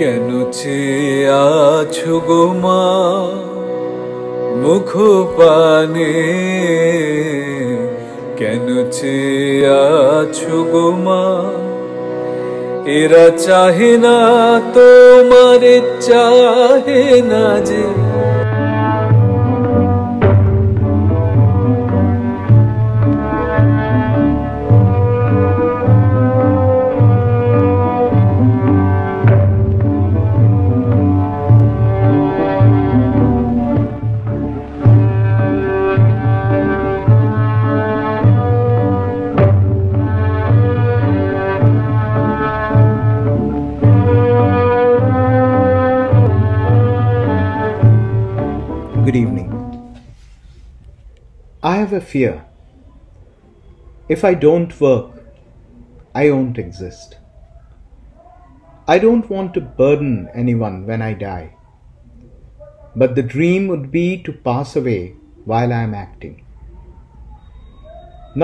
কেন চেয়ে আছো গো মা মুখ পানে, কেন চেয়ে আছো গো মা? এরা চাহে না তোমারে, চাহে না যে Good evening. I have a fear. If I don't work, I won't exist. I don't want to burden anyone when I die. But the dream would be to pass away while I am acting.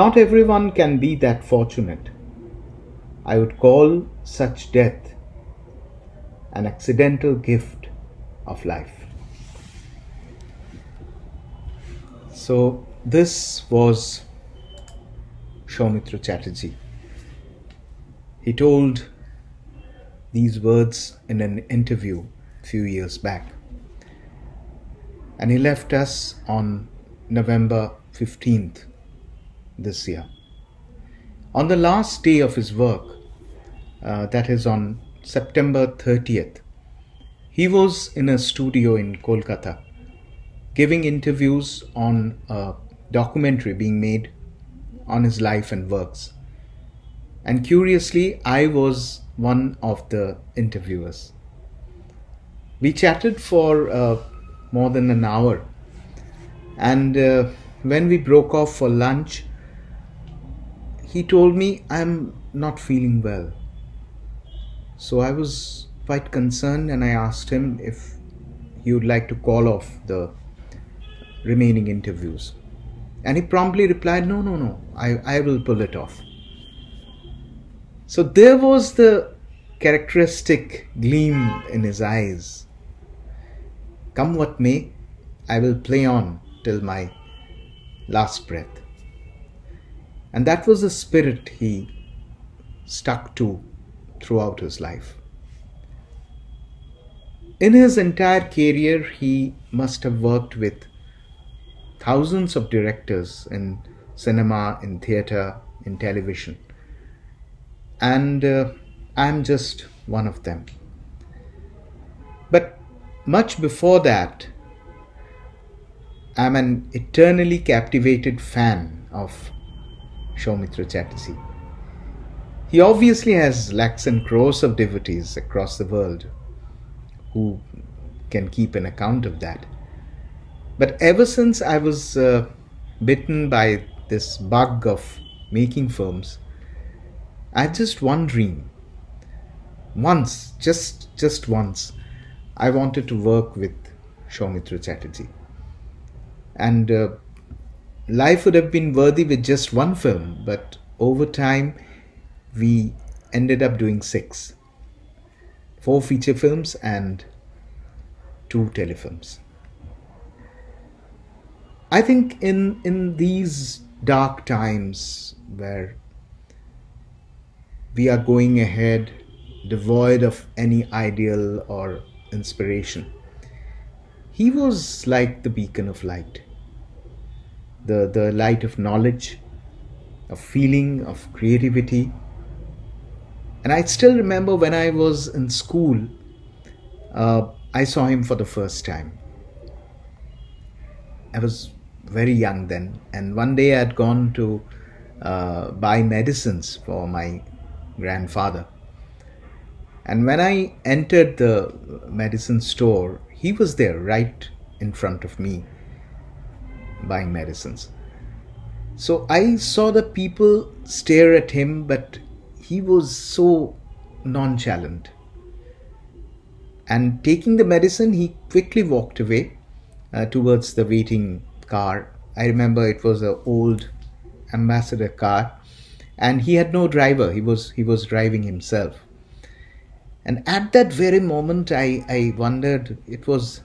Not everyone can be that fortunate. I would call such death an accidental gift of life. So this was Soumitra Chatterjee. He told these words in an interview a few years back. And he left us on November 15th this year. On the last day of his work, that is on September 30th, he was in a studio in Kolkata giving interviews on a documentary being made on his life and works. And curiously, I was one of the interviewers. We chatted for more than an hour, and when we broke off for lunch, he told me, "I'm not feeling well." So I was quite concerned, and I asked him if he would like to call off the remaining interviews. And he promptly replied, no, I will pull it off. So there was the characteristic gleam in his eyes. Come what may, I will play on till my last breath. And that was the spirit he stuck to throughout his life. In his entire career, he must have worked with thousands of directors in cinema, in theatre, in television. And I'm just one of them. But much before that, I'm an eternally captivated fan of Soumitra Chatterjee. He obviously has lakhs and crores of devotees across the world who can keep an account of that. But ever since I was bitten by this bug of making films, I had just one dream. Once, just once, I wanted to work with Soumitra Chatterjee. And life would have been worthy with just one film, but over time, we ended up doing 6. 4 feature films and 2 telefilms. I think in these dark times where we are going ahead devoid of any ideal or inspiration, he was like the beacon of light, the light of knowledge, of feeling, of creativity. And I still remember when I was in school, I saw him for the first time. I was very young then, and one day I had gone to buy medicines for my grandfather. And when I entered the medicine store, he was there right in front of me buying medicines. So I saw the people stare at him, but he was so nonchalant. And taking the medicine, he quickly walked away towards the waiting car. I remember it was an old ambassador car, and he had no driver. He was driving himself. And at that very moment, I wondered, it was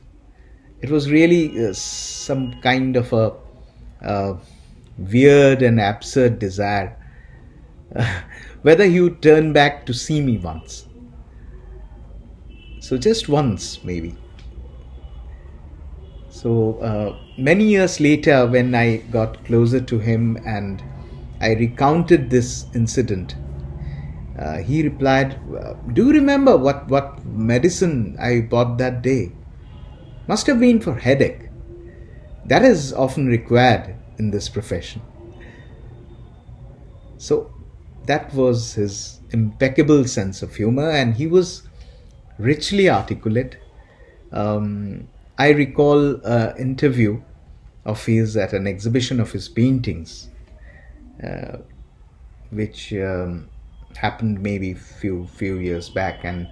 really some kind of a weird and absurd desire, whether he would turn back to see me once. So just once, maybe. So many years later, when I got closer to him and I recounted this incident, he replied, "Do you remember what medicine I bought that day? Must have been for headache. That is often required in this profession." So that was his impeccable sense of humor, and he was richly articulate. I recall an interview of his at an exhibition of his paintings, which happened maybe few years back, and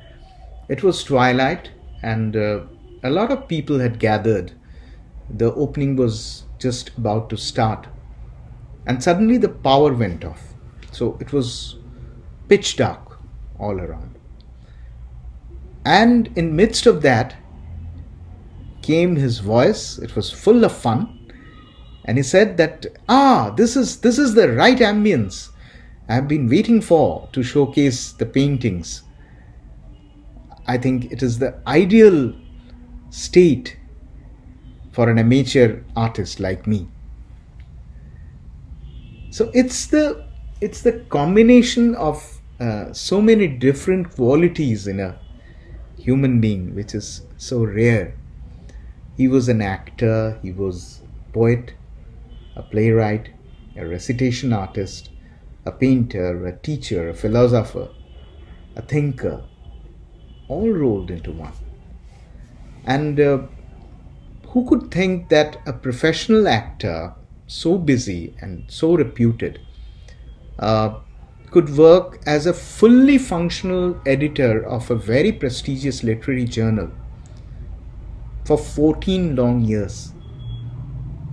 it was twilight, and a lot of people had gathered. The opening was just about to start, and suddenly the power went off. So it was pitch dark all around. And in midst of that came his voice. It was full of fun. And he said that, this is the right ambience I've been waiting for to showcase the paintings. I think it is the ideal state for an amateur artist like me. So it's the combination of so many different qualities in a human being, which is so rare. He was an actor, he was a poet, a playwright, a recitation artist, a painter, a teacher, a philosopher, a thinker, all rolled into one. And who could think that a professional actor, so busy and so reputed, could work as a fully functional editor of a very prestigious literary journal for 14 long years.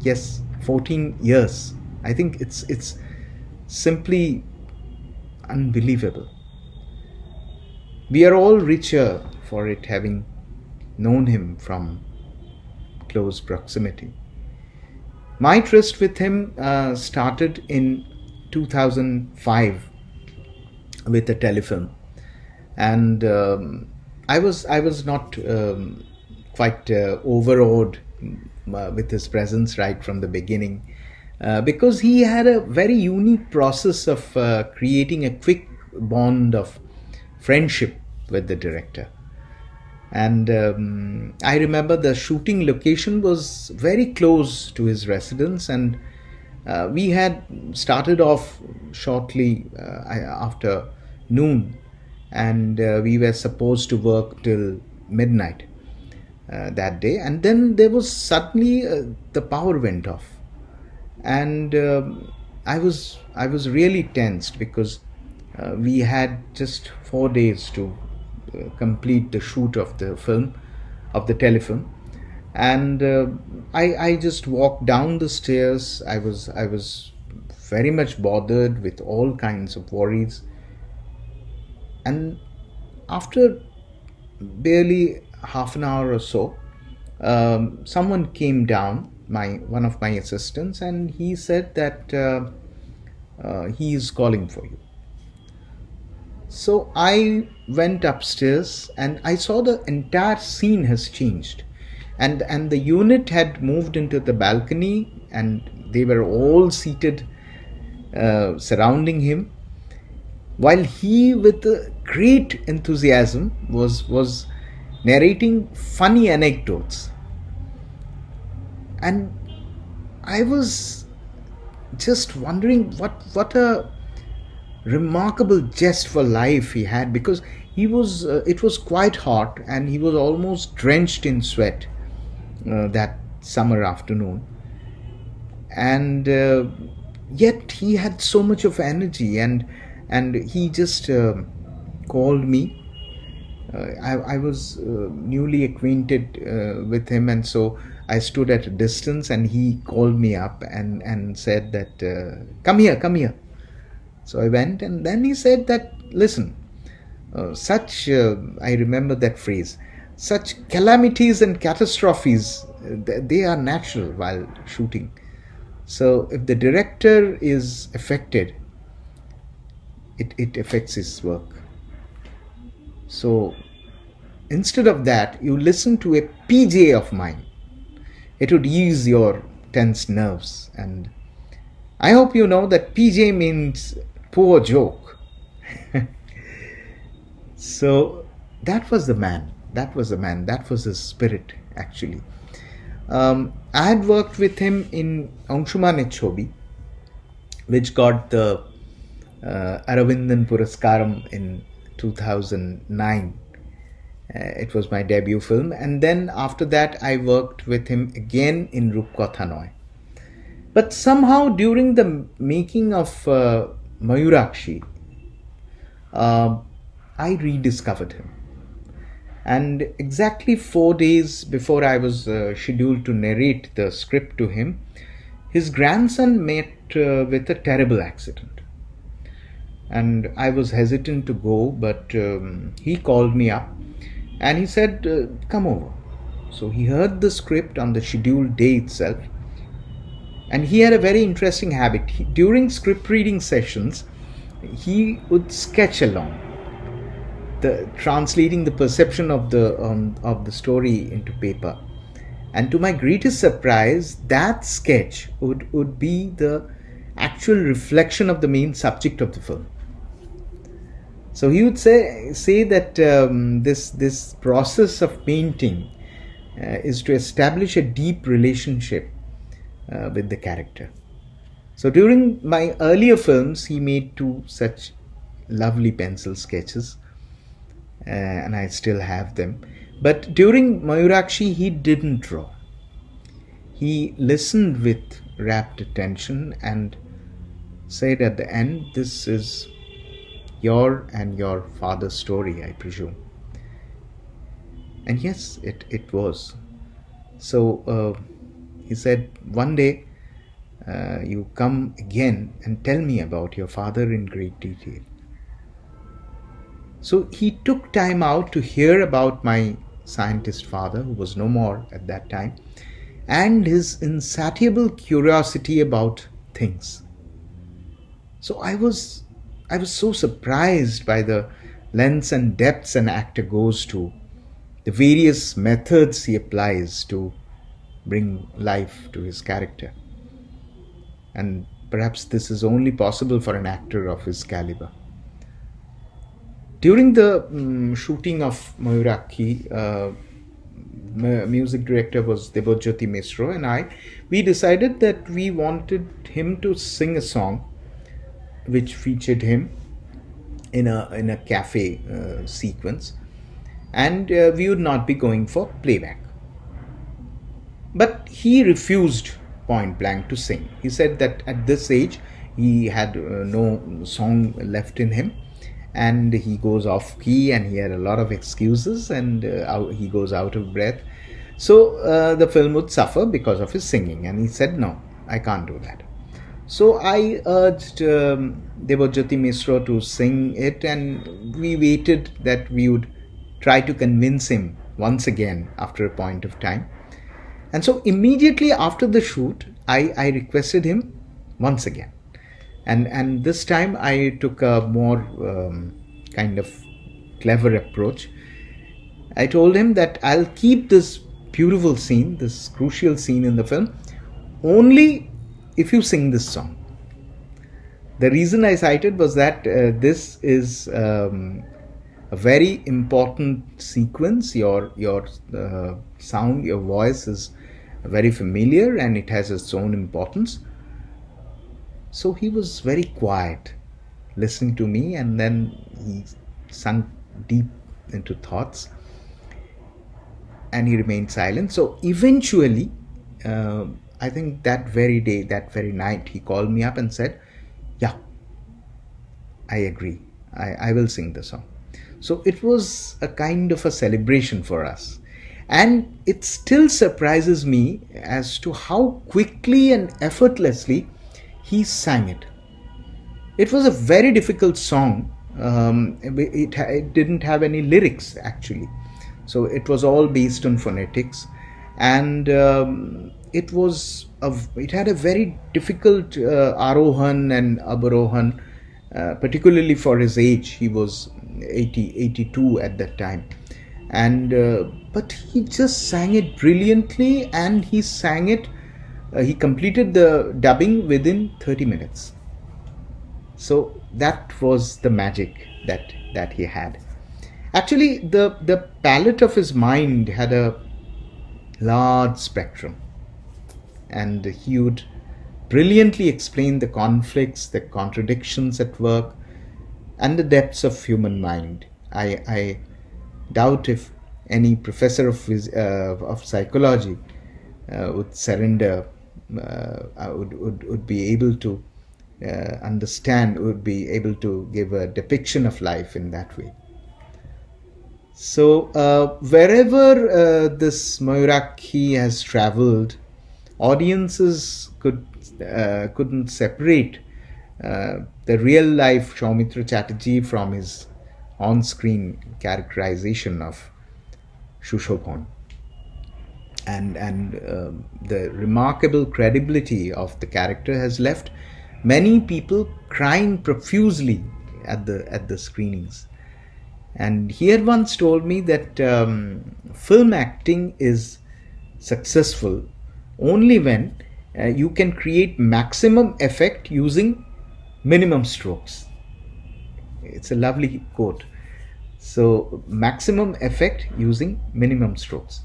Yes, 14 years. I think it's simply unbelievable. We are all richer for it, having known him from close proximity. My tryst with him started in 2005 with a telefilm, and I was not quite overawed with his presence right from the beginning, because he had a very unique process of creating a quick bond of friendship with the director. And I remember the shooting location was very close to his residence, and we had started off shortly after noon, and we were supposed to work till midnight that day. And then there was suddenly the power went off, and I was really tensed, because we had just 4 days to complete the shoot of the film, of the telefilm. And I just walked down the stairs. I was very much bothered with all kinds of worries. And after barely half an hour or so, someone came down, one of my assistants, and he said that he is calling for you. So I went upstairs, and I saw the entire scene has changed, and the unit had moved into the balcony, and they were all seated surrounding him, while he, with great enthusiasm, was narrating funny anecdotes. And I was just wondering what a remarkable zest for life he had, because he was it was quite hot, and he was almost drenched in sweat that summer afternoon, and yet he had so much of energy, and he just called me. I was newly acquainted with him, and so I stood at a distance, and he called me up and said that come here. So I went, and then he said that, listen, I remember that phrase, such calamities and catastrophes, they are natural while shooting. So if the director is affected, it affects his work. So instead of that, you listen to a PJ of mine. It would ease your tense nerves. And I hope you know that PJ means poor joke. So that was the man. That was the man. That was his spirit, actually. I had worked with him in Angshumane Chobi, which got the Aravindan Puraskaram in 2009. It was my debut film. And then after that, I worked with him again in Rupkotha Noy. But somehow during the making of Mayurakshi, I rediscovered him. And exactly 4 days before I was scheduled to narrate the script to him, his grandson met with a terrible accident. And I was hesitant to go, but he called me up and he said, come over. So he heard the script on the scheduled day itself. And he had a very interesting habit. During script reading sessions, he would sketch along, translating the perception of the story into paper. And to my greatest surprise, that sketch would be the actual reflection of the main subject of the film. So he would say that this process of painting is to establish a deep relationship with the character. So during my earlier films, he made 2 such lovely pencil sketches, and I still have them. But during Mayurakshi, he didn't draw. He listened with rapt attention and said at the end, this is your and your father's story, I presume. And yes, it was. So he said, one day you come again and tell me about your father in great detail. So he took time out to hear about my scientist father, who was no more at that time, and his insatiable curiosity about things. So I was so surprised by the lengths and depths an actor goes to, the various methods he applies to bring life to his character. And perhaps this is only possible for an actor of his caliber. During the shooting of Mayurakshi, music director was Debojyoti Misro and we decided that we wanted him to sing a song which featured him in a cafe sequence, and we would not be going for playback. But he refused point blank to sing. He said that at this age he had no song left in him, and he goes off key and he had a lot of excuses, and he goes out of breath. So the film would suffer because of his singing, and he said, no, I can't do that. So I urged Debojyoti Misro to sing it, and we waited that we would try to convince him once again after a point of time. And so immediately after the shoot, I requested him once again. And this time I took a more kind of clever approach. I told him that I'll keep this beautiful scene, this crucial scene in the film, only if you sing this song. The reason I cited was that this is a very important sequence. Your sound, your voice is very familiar and it has its own importance. So he was very quiet, listening to me, and then he sunk deep into thoughts and he remained silent. So eventually, I think that very day, that very night, he called me up and said, yeah, I agree. I will sing the song. So it was a kind of a celebration for us. And it still surprises me as to how quickly and effortlessly he sang it. It was a very difficult song it didn't have any lyrics actually, so it was all based on phonetics, and it had a very difficult arohan and avarohan, particularly for his age. He was 82 at that time, and but he just sang it brilliantly, and he completed the dubbing within 30 minutes. So that was the magic that he had. Actually, the palette of his mind had a large spectrum, and he would brilliantly explain the conflicts, the contradictions at work, and the depths of human mind. I doubt if any professor of psychology would surrender, would be able to understand, would be able to give a depiction of life in that way. So wherever this Mayurakshi has traveled, audiences couldn't separate the real life Soumitra Chatterjee from his on-screen characterization of Shushobhan. And the remarkable credibility of the character has left many people crying profusely at the screenings. And he had once told me that film acting is successful only when you can create maximum effect using minimum strokes. It's a lovely quote. So, maximum effect using minimum strokes.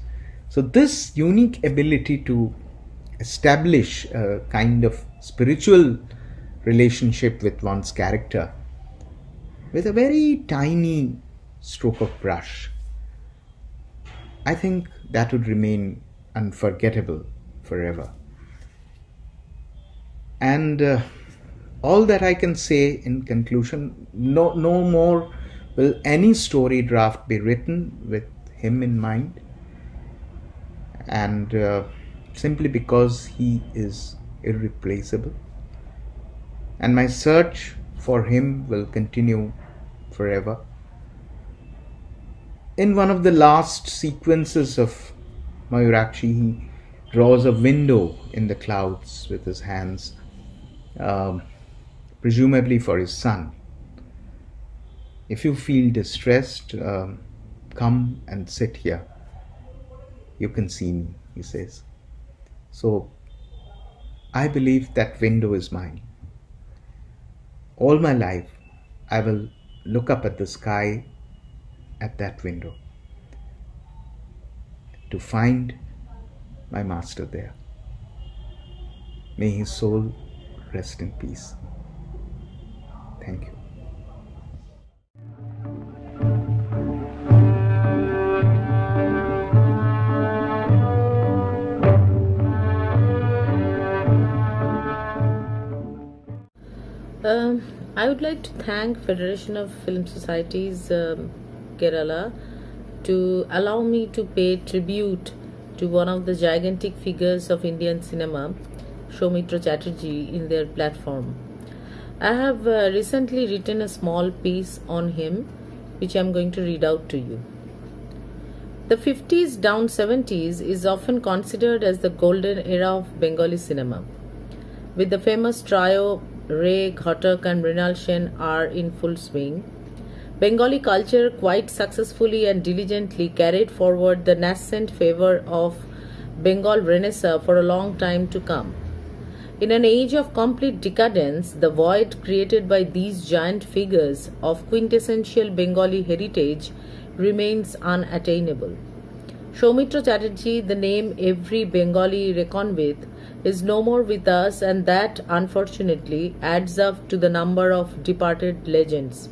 So this unique ability to establish a kind of spiritual relationship with one's character with a very tiny stroke of brush, I think that would remain unforgettable forever. And all that I can say in conclusion, no more will any story draft be written with him in mind, and simply because he is irreplaceable, and my search for him will continue forever. In one of the last sequences of Mayurakshi, he draws a window in the clouds with his hands, presumably for his son. If you feel distressed, come and sit here. You can see me, he says. So I believe that window is mine. All my life, I will look up at the sky at that window to find my master there. May his soul rest in peace. Thank you. I would like to thank Federation of Film Societies Kerala to allow me to pay tribute to one of the gigantic figures of Indian cinema, Soumitra Chatterjee, in their platform. I have recently written a small piece on him, which I am going to read out to you. The 50s down 70s is often considered as the golden era of Bengali cinema, with the famous trio Ray, Ghatak and Mrinal Sen are in full swing. Bengali culture quite successfully and diligently carried forward the nascent favor of Bengal Renaissance for a long time to come. In an age of complete decadence, the void created by these giant figures of quintessential Bengali heritage remains unattainable. Soumitra Chatterjee, the name every Bengali reckon with, is no more with us, and that, unfortunately, adds up to the number of departed legends.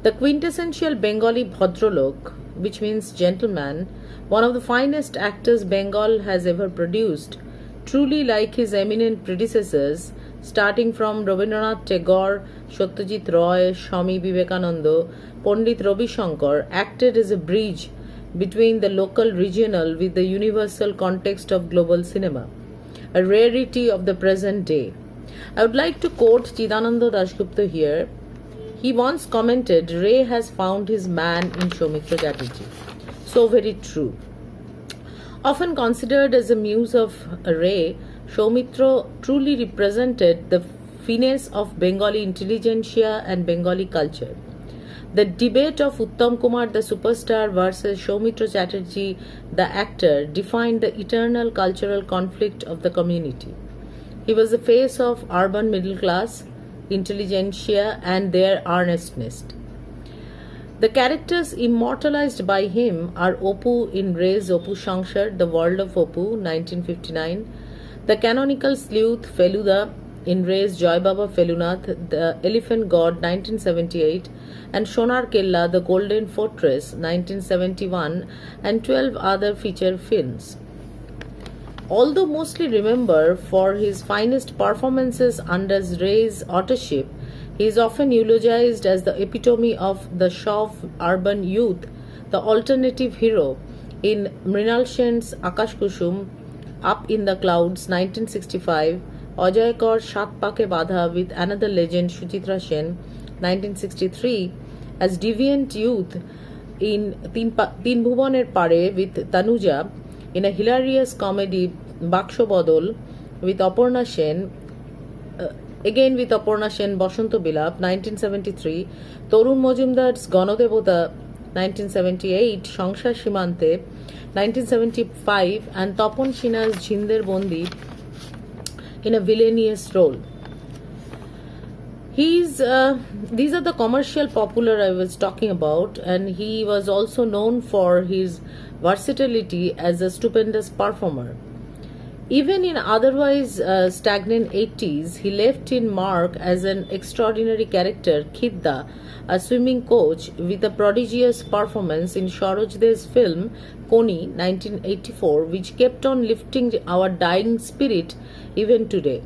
The quintessential Bengali Bhadralok, which means gentleman, one of the finest actors Bengal has ever produced, truly like his eminent predecessors, starting from Rabindranath Tagore, Satyajit Roy, Swami Vivekananda, Pandit Ravi Shankar, acted as a bridge between the local regional with the universal context of global cinema, a rarity of the present day. I would like to quote Chidananda Dasgupta here. He once commented, Ray has found his man in Soumitra Chatterjee. So very true. Often considered as a muse of Ray, Soumitra truly represented the finesse of Bengali intelligentsia and Bengali culture. The debate of Uttam Kumar the superstar versus Soumitra Chatterjee the actor defined the eternal cultural conflict of the community. He was the face of urban middle class, intelligentsia and their earnestness. The characters immortalized by him are Opu in Ray's Opu Sangsar, The World of Opu, 1959, the canonical sleuth Feluda in Ray's Joy Baba Felunath, The Elephant God, 1978, and Sonar Kella, The Golden Fortress, 1971, and 12 other feature films. Although mostly remembered for his finest performances under Ray's authorship, he is often eulogized as the epitome of the Shov urban youth, the alternative hero in Mrinal Sen's Akash Kusum, Up in the Clouds, 1965, Ajay Kar Shat Pake Badha with another legend Suchitra Sen, 1963, as deviant youth in Tin Bhubaner Pare with Tanuja, in a hilarious comedy Baksho Bodol with Aparna Sen, again with Aparna Sen, Boshanto Bilap, 1973, Torun Mojumdar's Ganodevota, 1978, Sangsar Shimante, 1975, and Tapan Sinha's Jhinder Bondi in a villainous role. These are the commercial popular I was talking about, and he was also known for his versatility as a stupendous performer. Even in otherwise stagnant 80s, he left in mark as an extraordinary character, Khidda, a swimming coach, with a prodigious performance in Saroj De's film Koni, 1984, which kept on lifting our dying spirit even today.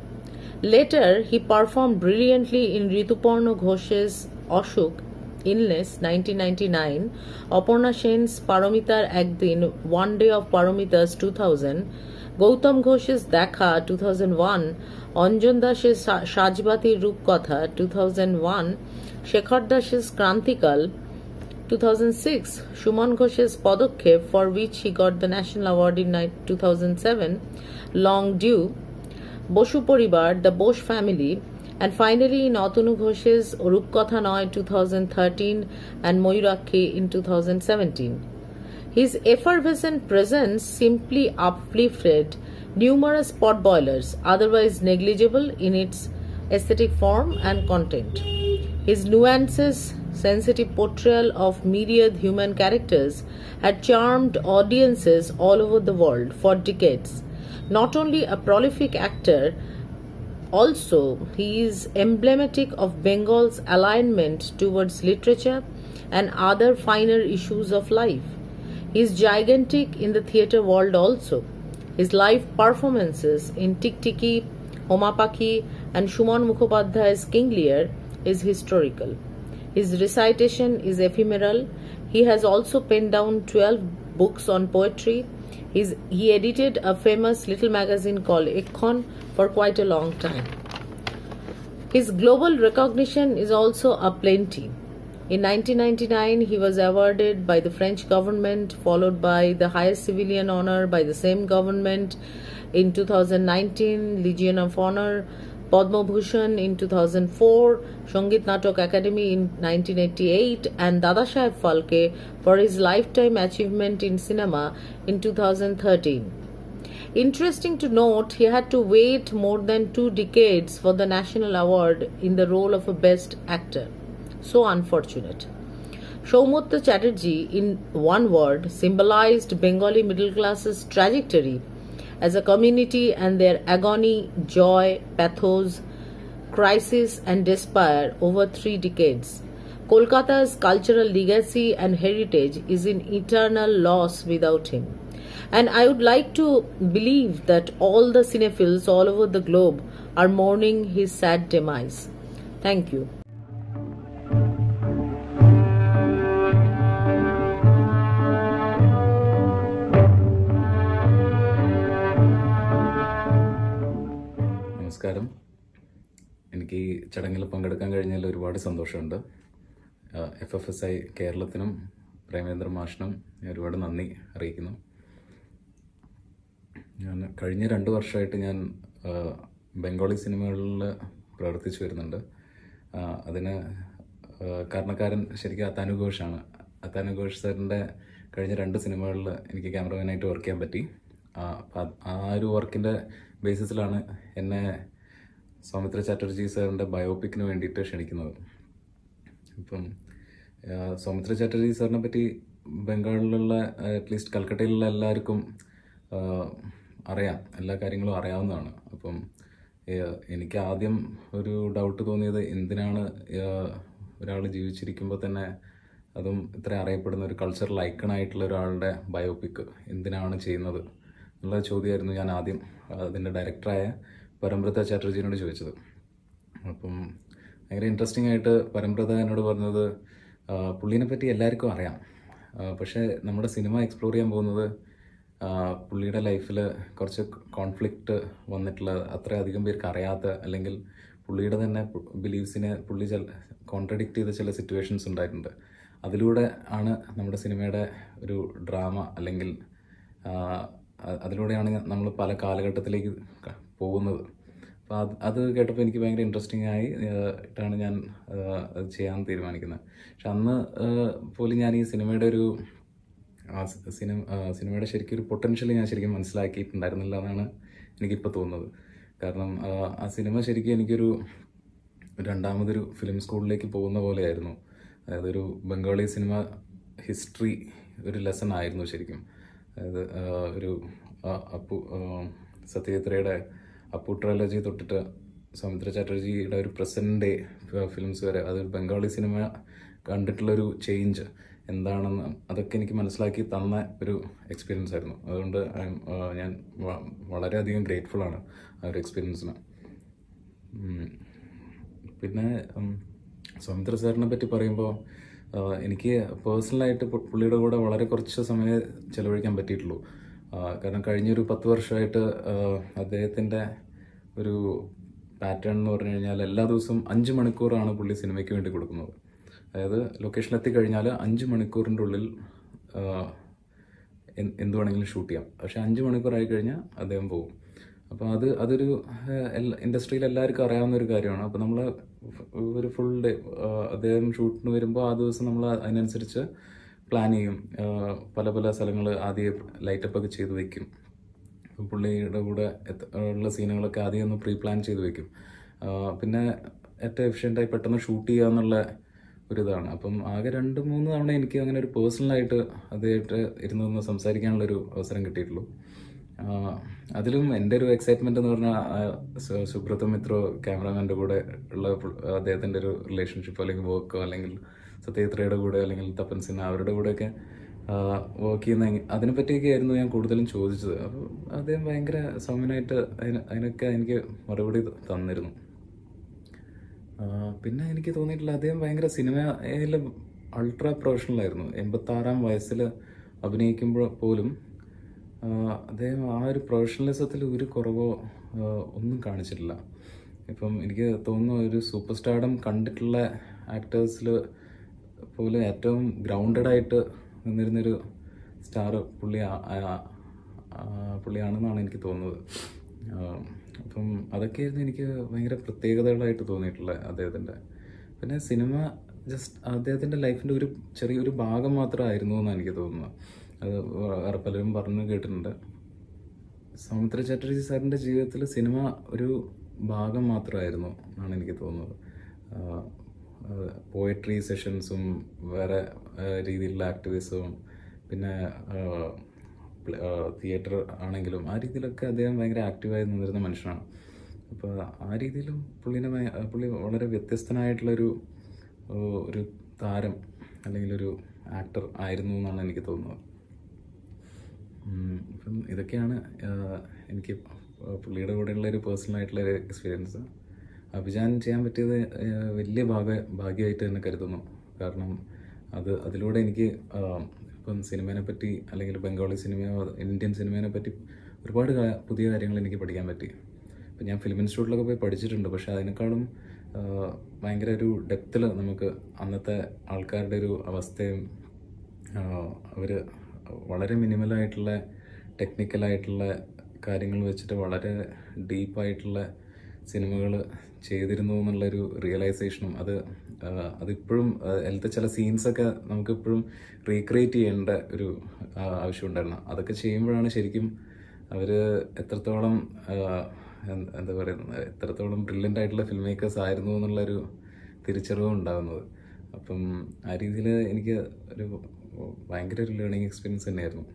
Later, he performed brilliantly in Rituparna Ghosh's Ashok, Illness, 1999, Aparna Sen's Paramitar Ekdin, One Day of Paramitas, 2000, Gautam Ghosh's Dekha, 2001, Anjan Das's Sajbati Rupkatha, 2001, Shekhar Das's Krantikal, 2006, Suman Ghosh's Padokhep, for which he got the National Award in 2007, Long Due, Boshu Poribar, The Bosch Family, and finally in Atanu Ghosh's Rupkatha Noy, 2013, and Moyurakhi in 2017. His effervescent presence simply uplifted numerous potboilers, otherwise negligible in its aesthetic form and content. His nuances, sensitive portrayal of myriad human characters had charmed audiences all over the world for decades. Not only a prolific actor, also he is emblematic of Bengal's alignment towards literature and other finer issues of life. He is gigantic in the theatre world also. His live performances in Tik Tiki, Homapaki, and Shuman Mukhopadhyay's King Lear is historical. His recitation is ephemeral. He has also penned down 12 books on poetry. He edited a famous little magazine called Ekhon for quite a long time. His global recognition is also aplenty. In 1999, he was awarded by the French government, followed by the highest civilian honor by the same government. In 2019, Legion of Honor, Padma Bhushan in 2004, Sangeet Natak Academy in 1988, and Dadasaheb Phalke for his lifetime achievement in cinema in 2013. Interesting to note, he had to wait more than 2 decades for the national award in the role of a best actor. So unfortunate. Soumitra Chatterjee, in one word, symbolized Bengali middle class's trajectory as a community and their agony, joy, pathos, crisis and despair over 3 decades. Kolkata's cultural legacy and heritage is in eternal loss without him. And I would like to believe that all the cinephils all over the globe are mourning his sad demise. Thank you. നമസ്കാരം. എനിക്ക് ഈ ചടങ്ങിൽ പങ്കെടുക്കാൻ കഴിഞ്ഞതിൽ ഒരുപാട് സന്തോഷമുണ്ട്. FFSI കേരളത്തിനും പ്രേമേന്ദ്ര മാഷിനും ഒരുപാട് നന്ദി അറിയിക്കുന്നു. ഞാൻ കഴിഞ്ഞ 2 വർഷമായിട്ട് ഞാൻ ബംഗാളി സിനിമകളിൽ പ്രവർത്തിച്ചു വരുന്നുണ്ട്. അതിന് കാരണക്കാരൻ ശരിക്കും അത്താനു ഘോഷാണ്. അത്താനു ഘോഷ് സാറിൻ്റെ കഴിഞ്ഞ 2 സിനിമകളിൽ എനിക്ക് ക്യാമറമാനായിട്ട് വർക്ക് ചെയ്യാൻ പറ്റി. ആ ഒരു വർക്കിൻ്റെ ബേസിസിലാണ് എന്നെ സൗമിത്ര ചാറ്റർജി സാറിൻ്റെ ബയോപിക്കിന് വേണ്ടിയിട്ട് ക്ഷണിക്കുന്നത്. ഇപ്പം സൗമിത്ര ചാറ്റർജി സാറിനെ പറ്റി ബംഗാളിലുള്ള അറ്റ്ലീസ്റ്റ് കൽക്കട്ടയിലുള്ള എല്ലാവർക്കും അറിയാം, എല്ലാ കാര്യങ്ങളും അറിയാവുന്നതാണ്. അപ്പം എനിക്ക് ആദ്യം ഒരു ഡൗട്ട് തോന്നിയത്, എന്തിനാണ് ഒരാൾ ജീവിച്ചിരിക്കുമ്പോൾ തന്നെ, അതും ഇത്ര അറിയപ്പെടുന്ന ഒരു കൾച്ചറൽ ഐക്കണായിട്ടുള്ള ഒരാളുടെ ബയോപിക്ക് എന്തിനാണ് ചെയ്യുന്നത് എന്നുള്ള ചോദ്യമായിരുന്നു ഞാൻ ആദ്യം അതിൻ്റെ ഡയറക്ടറായ പരമ്പ്രത ചാറ്റർജീനോട് ചോദിച്ചത്. അപ്പം ഭയങ്കര ഇൻട്രസ്റ്റിംഗ് ആയിട്ട് പരമ്പ്രത എന്നോട് പറഞ്ഞത്, പുള്ളീനെ പറ്റി എല്ലാവർക്കും അറിയാം, പക്ഷേ നമ്മുടെ സിനിമ എക്സ്പ്ലോർ ചെയ്യാൻ പോകുന്നത് പുള്ളിയുടെ ലൈഫിൽ കുറച്ച് കോൺഫ്ലിക്റ്റ് വന്നിട്ടുള്ള, അത്രയധികം പേർക്ക് അറിയാത്ത, അല്ലെങ്കിൽ പുള്ളിയുടെ തന്നെ ബിലീവ്സിനെ പുള്ളി കോൺട്രഡിക്റ്റ് ചെയ്ത ചില സിറ്റുവേഷൻസ് ഉണ്ടായിട്ടുണ്ട്. അതിലൂടെ ആണ് നമ്മുടെ സിനിമയുടെ ഒരു ഡ്രാമ, അല്ലെങ്കിൽ അതിലൂടെയാണ് നമ്മൾ പല കാലഘട്ടത്തിലേക്ക് പോകുന്നത്. അപ്പോൾ അത് കേട്ടപ്പോൾ എനിക്ക് ഭയങ്കര ഇൻട്രസ്റ്റിംഗ് ആയിട്ടാണ് ഞാൻ അത് ചെയ്യാൻ തീരുമാനിക്കുന്നത്. പക്ഷെ അന്ന് പോലും ഞാൻ ഈ സിനിമയുടെ ശരിക്കും ഒരു പൊട്ടൻഷ്യൽ ഞാൻ ശരിക്കും മനസ്സിലാക്കിയിട്ടുണ്ടായിരുന്നില്ല എന്നാണ് എനിക്കിപ്പോൾ തോന്നുന്നത്. കാരണം ആ സിനിമ ശരിക്കും എനിക്കൊരു രണ്ടാമതൊരു ഫിലിം സ്കൂളിലേക്ക് പോകുന്ന പോലെയായിരുന്നു. അതായത് ഒരു ബംഗാളി സിനിമ ഹിസ്റ്ററി ഒരു ലെസൺ ആയിരുന്നു ശരിക്കും. അതായത് ഒരു സത്യജിത്രയുടെ അപ്പു ട്രയോളജി തൊട്ടിട്ട് സൗമിത്ര ചാറ്റർജിയുടെ ഒരു പ്രസന്റ് ഡേ ഫിലിംസ് വരെ, അതൊരു ബംഗാളി സിനിമ കണ്ടിട്ടുള്ളൊരു ചേഞ്ച് എന്താണെന്ന് അതൊക്കെ എനിക്ക് മനസ്സിലാക്കി തന്ന ഒരു എക്സ്പീരിയൻസ് ആയിരുന്നു. അതുകൊണ്ട് ഞാൻ വളരെയധികം ഗ്രേറ്റ്ഫുള്ളാണ് ആ ഒരു എക്സ്പീരിയൻസിന്. പിന്നെ സൗമിത്ര സാറിനെ പറ്റി പറയുമ്പോൾ എനിക്ക് പേഴ്സണലായിട്ട് പുള്ളിയുടെ കൂടെ വളരെ കുറച്ച് സമയം ചിലവഴിക്കാൻ പറ്റിയിട്ടുള്ളൂ. കാരണം കഴിഞ്ഞൊരു 10 വർഷമായിട്ട് അദ്ദേഹത്തിൻ്റെ ഒരു പാറ്റേൺ എന്ന് പറഞ്ഞു കഴിഞ്ഞാൽ എല്ലാ ദിവസവും 5 മണിക്കൂറാണ് പുള്ളി സിനിമയ്ക്ക് വേണ്ടി കൊടുക്കുന്നത്. അതായത് ലൊക്കേഷനിലെത്തിക്കഴിഞ്ഞാൽ 5 മണിക്കൂറിൻ്റെ ഉള്ളിൽ എന്ത് വേണമെങ്കിലും ഷൂട്ട് ചെയ്യാം. പക്ഷേ 5 മണിക്കൂറായി കഴിഞ്ഞാൽ അദ്ദേഹം പോകും. അപ്പോൾ അതൊരു ഇൻഡസ്ട്രിയിൽ എല്ലാവർക്കും അറിയാവുന്ന ഒരു കാര്യമാണ്. അപ്പോൾ നമ്മൾ ഒരു ഫുൾ ഡേ അദ്ദേഹം ഷൂട്ടിന് വരുമ്പോൾ ആ ദിവസം നമ്മൾ അതിനനുസരിച്ച് പ്ലാൻ ചെയ്യും. പല പല സ്ഥലങ്ങൾ ആദ്യം ലൈറ്റപ്പ് ഒക്കെ ചെയ്ത് വയ്ക്കും. പുള്ളിയുടെ കൂടെ ഉള്ള സീനുകളൊക്കെ ആദ്യം ഒന്ന് പ്രീ പ്ലാൻ ചെയ്ത് വയ്ക്കും. പിന്നെ ഏറ്റവും എഫിഷ്യൻ്റായി പെട്ടെന്ന് ഷൂട്ട് ചെയ്യുക എന്നുള്ള ഒരിതാണ്. അപ്പം ആകെ 2-3 തവണ എനിക്ക് അങ്ങനെ ഒരു പേഴ്സണലായിട്ട് അദ്ദേഹമായിട്ട് ഇരുന്ന് സംസാരിക്കാനുള്ളൊരു അവസരം കിട്ടിയിട്ടുള്ളൂ. അതിലും എൻ്റെ ഒരു എക്സൈറ്റ്മെൻറ്റ് എന്ന് പറഞ്ഞാൽ സുബ്രത ക്യാമറാമാൻ്റെ കൂടെ ഉള്ള അദ്ദേഹത്തിൻ്റെ ഒരു റിലേഷൻഷിപ്പോ അല്ലെങ്കിൽ വർക്കോ, അല്ലെങ്കിൽ സത്യജിത്രയുടെ കൂടെ അല്ലെങ്കിൽ തപ്പൻ സിൻഹ അവരുടെ കൂടെയൊക്കെ വർക്ക് ചെയ്യുന്ന അതിനെപ്പറ്റിയൊക്കെ ആയിരുന്നു ഞാൻ കൂടുതലും ചോദിച്ചത്. അപ്പോൾ അദ്ദേഹം ഭയങ്കര സൗമ്യനായിട്ട് അതിനൊക്കെ എനിക്ക് മറുപടി തന്നിരുന്നു. പിന്നെ എനിക്ക് തോന്നിയിട്ടില്ല, അദ്ദേഹം ഭയങ്കര സിനിമയിൽ അൾട്രാ പ്രൊഫഷണലായിരുന്നു. 86-ാം വയസ്സിൽ അഭിനയിക്കുമ്പോൾ പോലും അദ്ദേഹം ആ ഒരു പ്രൊഫഷണലിസത്തിൽ ഒരു കുറവോ ഒന്നും കാണിച്ചിട്ടില്ല. ഇപ്പം എനിക്ക് തോന്നുന്നു ഒരു സൂപ്പർ സ്റ്റാർഡം കണ്ടിട്ടുള്ള ആക്ടേഴ്സിൽ പോലും ഏറ്റവും ഗ്രൗണ്ടഡായിട്ട് നിന്നിരുന്നൊരു സ്റ്റാർ പുള്ളിയാണെന്നാണ് എനിക്ക് തോന്നുന്നത്. അപ്പം അതൊക്കെയായിരുന്നു എനിക്ക് ഭയങ്കര പ്രത്യേകതകളായിട്ട് തോന്നിയിട്ടുള്ള അദ്ദേഹത്തിൻ്റെ. പിന്നെ സിനിമ ജസ്റ്റ് അദ്ദേഹത്തിൻ്റെ ലൈഫിൻ്റെ ഒരു ചെറിയൊരു ഭാഗം മാത്രമായിരുന്നു എന്നാണ് എനിക്ക് തോന്നുന്നത്. അത് വേറെ പലരും പറഞ്ഞു കേട്ടിട്ടുണ്ട്. സൗമിത്ര ചാറ്റർജി സാറിൻ്റെ ജീവിതത്തിൽ സിനിമ ഒരു ഭാഗം മാത്രമായിരുന്നു എന്നാണ് എനിക്ക് തോന്നുന്നത്. പോയട്രി സെഷൻസും വേറെ രീതിയിലുള്ള ആക്ടിവിസവും പിന്നെ തിയേറ്റർ ആണെങ്കിലും ആ രീതിയിലൊക്കെ അദ്ദേഹം ഭയങ്കര ആക്റ്റീവായി നിന്നിരുന്ന മനുഷ്യനാണ്. അപ്പോൾ ആ രീതിയിലും പുള്ളി വളരെ വ്യത്യസ്തനായിട്ടുള്ളൊരു താരം അല്ലെങ്കിൽ ഒരു ആക്ടർ ആയിരുന്നു എന്നാണ് എനിക്ക് തോന്നുന്നത്. അപ്പം ഇതൊക്കെയാണ് എനിക്ക് പുള്ളിയുടെ കൂടെയുള്ള ഒരു പേഴ്സണലായിട്ടുള്ള ഒരു എക്സ്പീരിയൻസ്. അഭിജാൻ ചെയ്യാൻ പറ്റിയത് വലിയ ഭാഗ്യമായിട്ട് തന്നെ കരുതുന്നു. കാരണം അതിലൂടെ എനിക്ക് ഇപ്പം സിനിമേനെ പറ്റി അല്ലെങ്കിൽ ബംഗാളി സിനിമയോ ഇന്ത്യൻ സിനിമേനെ പറ്റി ഒരുപാട് പുതിയ കാര്യങ്ങൾ എനിക്ക് പഠിക്കാൻ പറ്റി. ഇപ്പം ഞാൻ ഫിലിം ഇൻസ്റ്റിറ്റ്യൂട്ടിലൊക്കെ പോയി പഠിച്ചിട്ടുണ്ട്. പക്ഷേ അതിനേക്കാളും ഭയങ്കര ഒരു ഡെപ്തിൽ നമുക്ക് അന്നത്തെ ആൾക്കാരുടെ ഒരു അവസ്ഥയും അവർ വളരെ മിനിമലായിട്ടുള്ള ടെക്നിക്കലായിട്ടുള്ള കാര്യങ്ങൾ വെച്ചിട്ട് വളരെ ഡീപ്പായിട്ടുള്ള സിനിമകൾ ചെയ്തിരുന്നു എന്നുള്ളൊരു റിയലൈസേഷനും അതിപ്പോഴും അതിലത്തെ ചില സീൻസൊക്കെ നമുക്കിപ്പോഴും റീക്രിയേറ്റ് ചെയ്യേണ്ട ഒരു ആവശ്യമുണ്ടായിരുന്നു. അതൊക്കെ ചെയ്യുമ്പോഴാണ് ശരിക്കും അവർ എത്രത്തോളം എന്താ പറയുന്നത് എത്രത്തോളം ബ്രില്യൻ്റ് ആയിട്ടുള്ള ഫിൽം മേക്കേഴ്സ് ആയിരുന്നു എന്നുള്ളൊരു തിരിച്ചറിവും ഉണ്ടാകുന്നത്. അപ്പം ആ രീതിയിൽ എനിക്ക് ഒരു ഭയങ്കര ഒരു ലേണിംഗ് എക്സ്പീരിയൻസ് തന്നെയായിരുന്നു.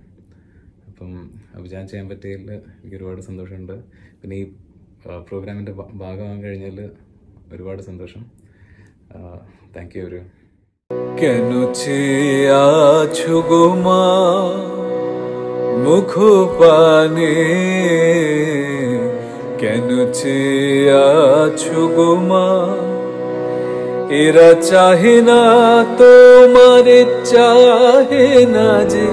അപ്പം അഭിജാൻ ചെയ്യാൻ പറ്റിയതിൽ എനിക്ക് ഒരുപാട് സന്തോഷമുണ്ട്. പിന്നെ ഈ പ്രോഗ്രാമിൻ്റെ ഭാഗമാകാൻ കഴിഞ്ഞാൽ ഒരുപാട് സന്തോഷം. Thank you. কেন চেয়ে আছো গো মা মুখ পানে, কেন চেয়ে আছো গো মা এরা চাহে না তোমারে চাহে না যে